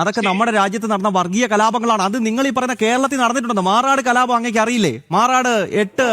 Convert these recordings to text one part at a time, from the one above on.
അതൊക്കെ നമ്മുടെ രാജ്യത്ത് നടന്ന വർഗീയ കലാപങ്ങളാണ്. അത് നിങ്ങൾ ഈ പറയുന്ന കേരളത്തിൽ നടന്നിട്ടുണ്ടെന്ന്. മാറാട് കലാപം അങ്ങേക്ക് അറിയില്ലേ? മാറാട് 8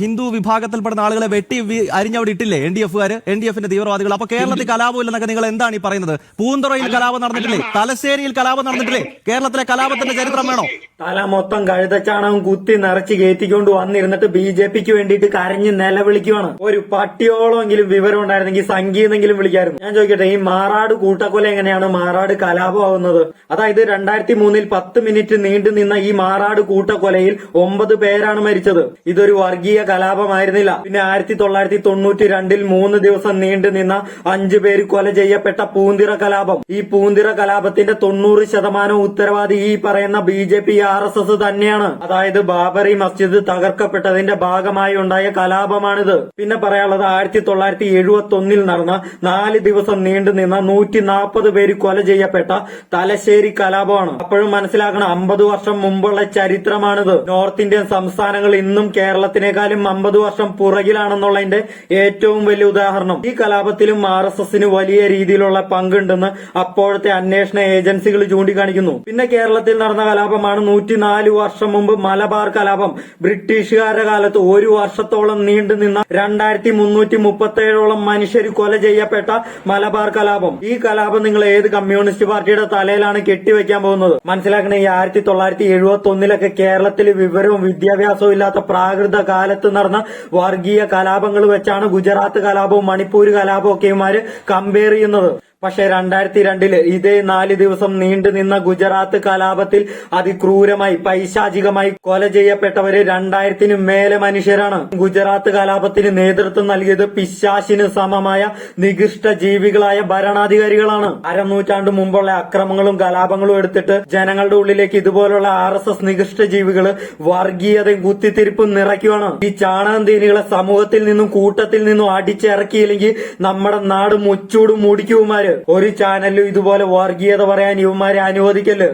ഹിന്ദു വിഭാഗത്തിൽപ്പെടുന്ന ആളുകളെ വെട്ടി അരിഞ്ഞവിടെ ഇട്ടില്ലേ NDF-ന്റെ തീവ്രവാദികൾ? അപ്പൊ കേരളത്തിൽ കലാപം ഇല്ലെന്നൊക്കെ നിങ്ങൾ എന്താണ് ഈ പറയുന്നത്? പൂന്തുറയിൽ കലാപം നടന്നിട്ടില്ലേ? തലശ്ശേരിയിൽ കലാപം നടന്നിട്ടില്ലേ? കേരളത്തിലെ കലാപത്തിന്റെ ചരിത്രം വേണോ? തല മൊത്തം കഴുതച്ചാണകം കുത്തി നിറച്ച് കയറ്റിക്കൊണ്ട് വന്നിരുന്നിട്ട് BJPക്ക് വേണ്ടിയിട്ട് കരഞ്ഞ് നിലവിളിക്കുവാണ്. ഒരു പട്ടിയോളമെങ്കിലും വിവരം ഉണ്ടായിരുന്നെങ്കിൽ സംഗീതെങ്കിലും വിളിക്കായിരുന്നു. ഞാൻ ചോദിക്കട്ടെ, ഈ മാറാട് കൂട്ടക്കൊല എങ്ങനെയാണ് മാറാട് കലാപമാവുന്നത്? അതായത് 2003 10 മിനിറ്റ് നീണ്ടു നിന്ന ഈ മാറാട് കൂട്ടക്കൊലയിൽ 9 പേരാണ് മരിച്ചത്. ഇതൊരു വർഗീയ കലാപമായിരുന്നില്ല. പിന്നെ 1992 3 ദിവസം നീണ്ടു നിന്ന 5 പേര് കൊല ചെയ്യപ്പെട്ട പൂന്തിറ കലാപം. ഈ പൂന്തിറ കലാപത്തിന്റെ 90% ഉത്തരവാദി ഈ പറയുന്ന BJP RSS തന്നെയാണ്. അതായത് ബാബറി മസ്ജിദ് തകർക്കപ്പെട്ടതിന്റെ ഭാഗമായി ഉണ്ടായ കലാപമാണിത്. പിന്നെ പറയാനുള്ളത് 1971 നടന്ന 4 ദിവസം നീണ്ടു നിന്ന 140 പേര് കൊല ചെയ്യപ്പെട്ട തലശ്ശേരി കലാപമാണ്. അപ്പോഴും മനസ്സിലാക്കണം, 50 വർഷം മുമ്പുള്ള ചരിത്രമാണിത്. നോർത്ത് ഇന്ത്യൻ സംസ്ഥാനങ്ങൾ ഇന്നും കേരളത്തിനേക്കാളും 50 വർഷം പുറകിലാണെന്നുള്ളതിന്റെ ഏറ്റവും വലിയ ഉദാഹരണം. ഈ കലാപത്തിലും RSSന് വലിയ രീതിയിലുള്ള പങ്കുണ്ടെന്ന് അപ്പോഴത്തെ അന്വേഷണ ഏജൻസികൾ ചൂണ്ടിക്കാണിക്കുന്നു. പിന്നെ കേരളത്തിൽ നടന്ന കലാപമാണ് 104 വർഷം മുമ്പ് മലബാർ കലാപം. ബ്രിട്ടീഷുകാരുടെ കാലത്ത് 1 വർഷത്തോളം നീണ്ടു നിന്ന 2337ഓളം മനുഷ്യർ കൊല ചെയ്യപ്പെട്ട മലബാർ കലാപം. ഈ കലാപം നിങ്ങൾ ഏത് കമ്മ്യൂണിസ്റ്റ് പാർട്ടിയുടെ തലയിലാണ് കെട്ടിവെക്കാൻ പോകുന്നത്? മനസ്സിലാക്കണേ, ഈ 1971 കേരളത്തിൽ വിവരവും വിദ്യാഭ്യാസവും ഇല്ലാത്ത പ്രാകൃത കാലത്ത് നടന്ന വർഗീയ കലാപങ്ങൾ വെച്ചാണ് ഗുജറാത്ത് കലാപവും മണിപ്പൂർ കലാപവും ഒക്കെ ഇവന്മാര് കമ്പയർ ചെയ്യുന്നത്. പക്ഷെ 2002 ഇതേ 4 ദിവസം നീണ്ടു നിന്ന ഗുജറാത്ത് കലാപത്തിൽ അതിക്രൂരമായി പൈശാചികമായി കൊല ചെയ്യപ്പെട്ടവര് 2000 മേലെ മനുഷ്യരാണ്. ഗുജറാത്ത് കലാപത്തിന് നേതൃത്വം നൽകിയത് പിശാചിന് സമമായ നികൃഷ്ട ജീവികളായ ഭരണാധികാരികളാണ്. അരനൂറ്റാണ്ട് മുമ്പുള്ള അക്രമങ്ങളും കലാപങ്ങളും എടുത്തിട്ട് ജനങ്ങളുടെ ഉള്ളിലേക്ക് ഇതുപോലുള്ള RSS നികൃഷ്ട ജീവികള് വർഗീയതയും കുത്തിത്തിരിപ്പും നിറയ്ക്കുവാണ്. ഈ ചാണകം തീനികളെ സമൂഹത്തിൽ നിന്നും കൂട്ടത്തിൽ നിന്നും അടിച്ചിറക്കിയില്ലെങ്കിൽ നമ്മുടെ നാട് മുച്ചൂടും മുടിക്കുമാര്. ഒരു ചാനലിലും ഇതുപോലെ വർഗീയത പറയാൻ ഇവന്മാരെ അനുവദിക്കല്.